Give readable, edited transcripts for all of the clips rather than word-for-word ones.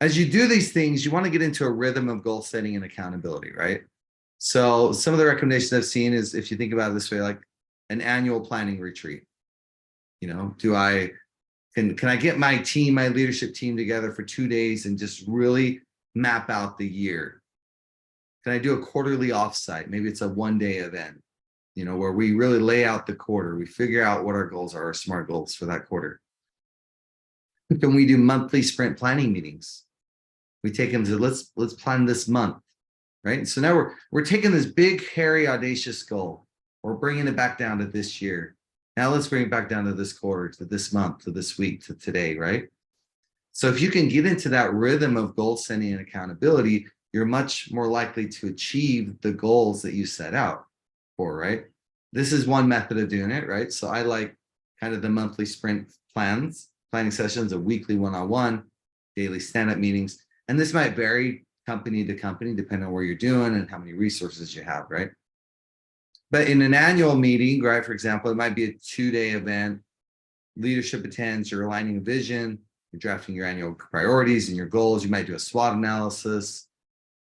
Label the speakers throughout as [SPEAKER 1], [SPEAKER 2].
[SPEAKER 1] as you do these things, you want to get into a rhythm of goal setting and accountability, right? So some of the recommendations I've seen is, if you think about it this way, like an annual planning retreat. You know, can I get my team, my leadership team together for 2 days and just really map out the year? Can I do a quarterly offsite? Maybe it's a 1-day event, you know, where we really lay out the quarter. We figure out what our goals are, our SMART goals for that quarter. Can we do monthly sprint planning meetings? We take them to let's plan this month, right? So now we're taking this big, hairy, audacious goal. We're bringing it back down to this year. Now let's bring it back down to this quarter, to this month, to this week, to today, right? So if you can get into that rhythm of goal setting and accountability, you're much more likely to achieve the goals that you set out for, right? This is one method of doing it, right? So I like kind of the monthly sprint planning sessions, a weekly one-on-one, daily stand-up meetings. And this might vary company to company, depending on where you're doing and how many resources you have, right? But in an annual meeting, right, for example, it might be a 2-day event. Leadership attends, you're aligning a vision, you're drafting your annual priorities and your goals. You might do a SWOT analysis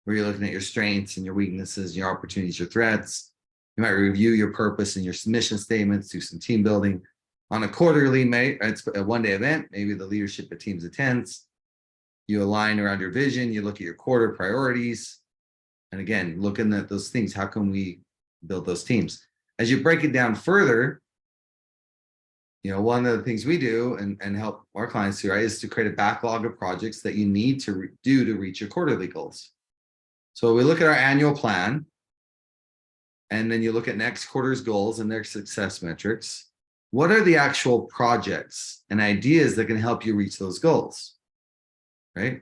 [SPEAKER 1] where you're looking at your strengths and your weaknesses, your opportunities, your threats. You might review your purpose and your mission statements, do some team building. On a quarterly, it's a 1-day event, maybe the leadership of teams attends. You align around your vision, you look at your quarter priorities. And again, looking at those things, how can we build those teams? As you break it down further, you know, one of the things we do and help our clients do, right, is to create a backlog of projects that you need to do to reach your quarterly goals. So we look at our annual plan, and then you look at next quarter's goals and their success metrics. What are the actual projects and ideas that can help you reach those goals, right?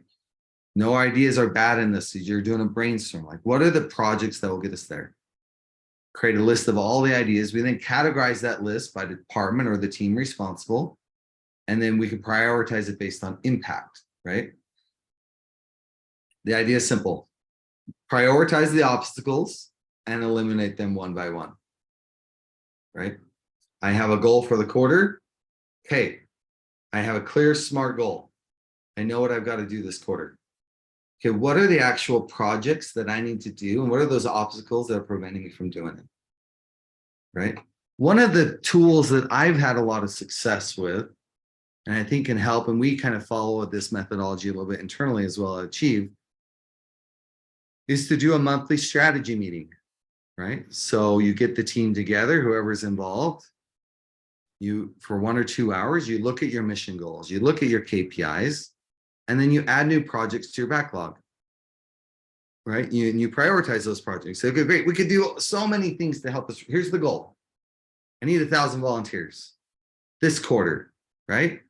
[SPEAKER 1] No ideas are bad in this. You're doing a brainstorm. Like, what are the projects that will get us there? Create a list of all the ideas. We then categorize that list by department or the team responsible. And then we can prioritize it based on impact, right? The idea is simple. Prioritize the obstacles and eliminate them one by one, right? I have a goal for the quarter. Okay, I have a clear, SMART goal. I know what I've got to do this quarter. Okay, what are the actual projects that I need to do? And what are those obstacles that are preventing me from doing it? Right? One of the tools that I've had a lot of success with, and I think can help, and we kind of follow this methodology a little bit internally as well at Achieve, is to do a monthly strategy meeting, right? So you get the team together, whoever's involved, you, for 1 or 2 hours, you look at your mission goals, you look at your KPIs, and then you add new projects to your backlog, right? You prioritize those projects. So, okay, great, we could do so many things to help us. Here's the goal. I need 1,000 volunteers this quarter, right?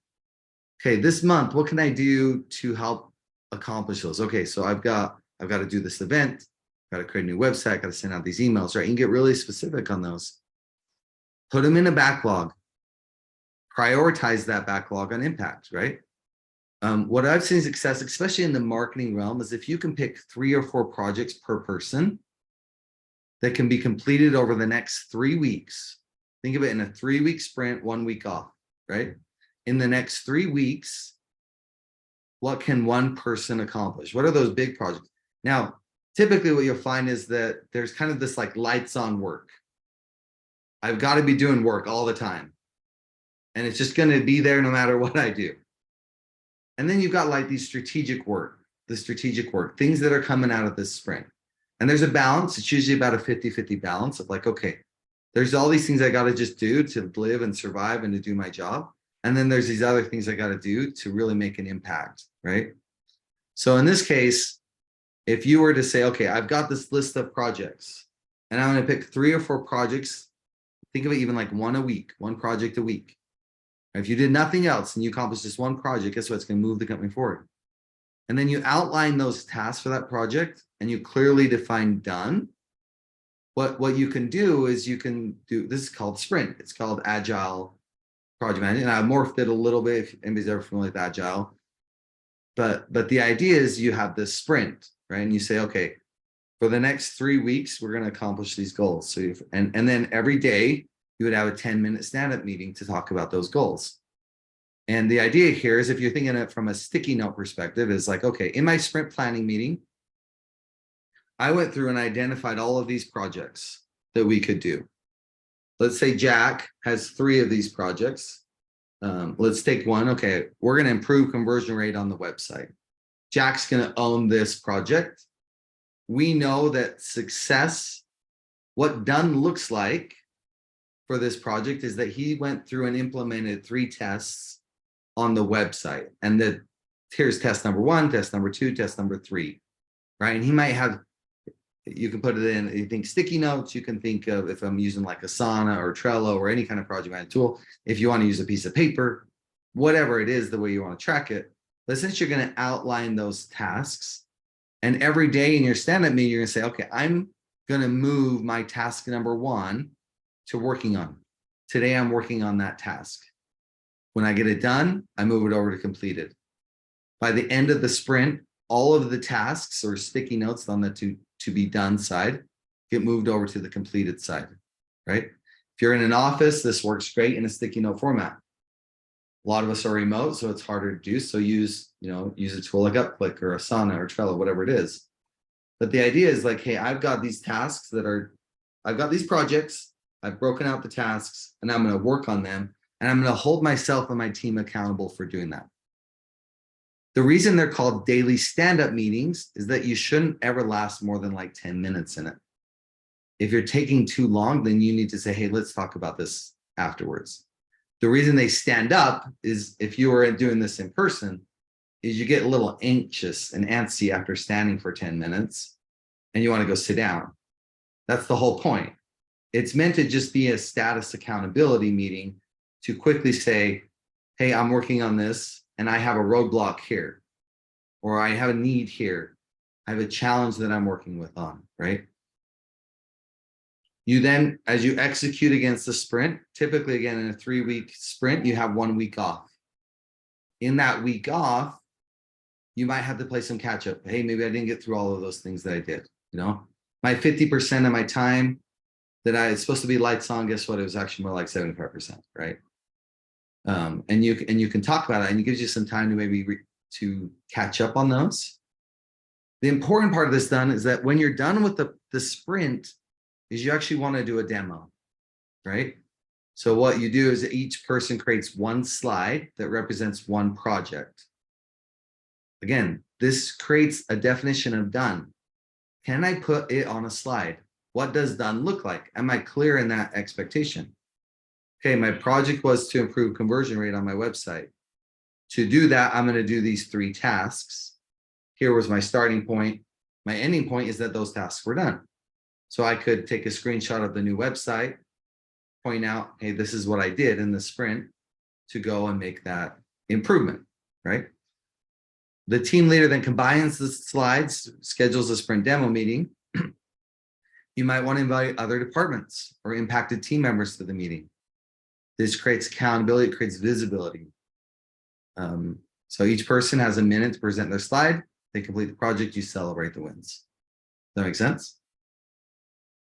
[SPEAKER 1] Okay, this month, what can I do to help accomplish those? Okay, so I've got to do this event, got to create a new website, got to send out these emails, right? You can get really specific on those. Put them in a backlog. Prioritize that backlog on impact, right? What I've seen success, especially in the marketing realm, is if you can pick 3 or 4 projects per person that can be completed over the next 3 weeks. Think of it in a 3-week sprint, 1 week off, right? In the next 3 weeks, what can one person accomplish? What are those big projects? Now, typically what you'll find is that there's kind of this like lights on work. I've got to be doing work all the time. And it's just going to be there no matter what I do. And then you've got like these strategic work, things that are coming out of this sprint. And there's a balance. It's usually about a 50-50 balance of like, okay, there's all these things I got to just do to live and survive and to do my job. And then there's these other things I got to do to really make an impact, right? So in this case, if you were to say, okay, I've got this list of projects and I'm going to pick 3 or 4 projects, think of it even like 1 a week, 1 project a week. If you did nothing else and you accomplished just 1 project, guess what? It's going to move the company forward. And then you outline those tasks for that project and you clearly define done. What you can do is you can do, this is called sprint. It's called agile project management. And I morphed it a little bit if anybody's ever familiar with agile. But the idea is you have this sprint, right? And you say, okay, for the next 3 weeks, we're going to accomplish these goals. So and then every day you would have a 10-minute stand-up meeting to talk about those goals. And the idea here is, if you're thinking of it from a sticky note perspective, is like, okay, in my sprint planning meeting, I went through and identified all of these projects that we could do. Let's say Jack has 3 of these projects. Let's take one. Okay, we're going to improve conversion rate on the website. Jack's going to own this project. We know that success, what done looks like for this project, is that he went through and implemented 3 tests on the website. And that here's test number 1, test number 2, test number 3, right? And he might have, you can put it in, you think sticky notes, you can think of, if I'm using like Asana or Trello or any kind of project management tool, if you want to use a piece of paper, whatever it is, the way you want to track it. But since you're going to outline those tasks, and every day in your stand-up meeting, you're going to say, okay, I'm going to move my task number 1 to working on. Today, I'm working on that task. When I get it done, I move it over to completed. By the end of the sprint, all of the tasks or sticky notes on the to be done side get moved over to the completed side, right? If you're in an office, this works great in a sticky note format. A lot of us are remote, so it's harder to do. So use a tool like Upclick or Asana or Trello, whatever it is. But the idea is like, hey, I've got these tasks I've got these projects, I've broken out the tasks, and I'm going to work on them, and I'm going to hold myself and my team accountable for doing that. The reason they're called daily stand-up meetings is that you shouldn't ever last more than like 10 minutes in it. If you're taking too long, then you need to say, hey, let's talk about this afterwards. The reason they stand up is, if you were doing this in person, is you get a little anxious and antsy after standing for 10 minutes and you want to go sit down. That's the whole point. It's meant to just be a status accountability meeting to quickly say, hey, I'm working on this and I have a roadblock here, or I have a need here. I have a challenge that I'm working with on, right? You then, as you execute against the sprint, typically again in a 3-week sprint, you have 1 week off. In that week off, you might have to play some catch up. Hey, maybe I didn't get through all of those things that I did. My 50% of my time that it's supposed to be lights on, guess what? It was actually more like 75%, right? And you can talk about it, and it gives you some time to maybe to catch up on those. The important part of this done is that when you're done with the sprint, is you actually want to do a demo, right? So what you do is each person creates 1 slide that represents 1 project. Again, this creates a definition of done. Can I put it on a slide? What does done look like? Am I clear in that expectation? Okay, my project was to improve conversion rate on my website. To do that, I'm going to do these 3 tasks. Here was my starting point. My ending point is that those tasks were done. So I could take a screenshot of the new website, point out, hey, this is what I did in the sprint to go and make that improvement, right? The team leader then combines the slides, schedules a sprint demo meeting. You might want to invite other departments or impacted team members to the meeting. This creates accountability, it creates visibility. So each person has a minute to present their slide. They complete the project, you celebrate the wins. Does that make sense?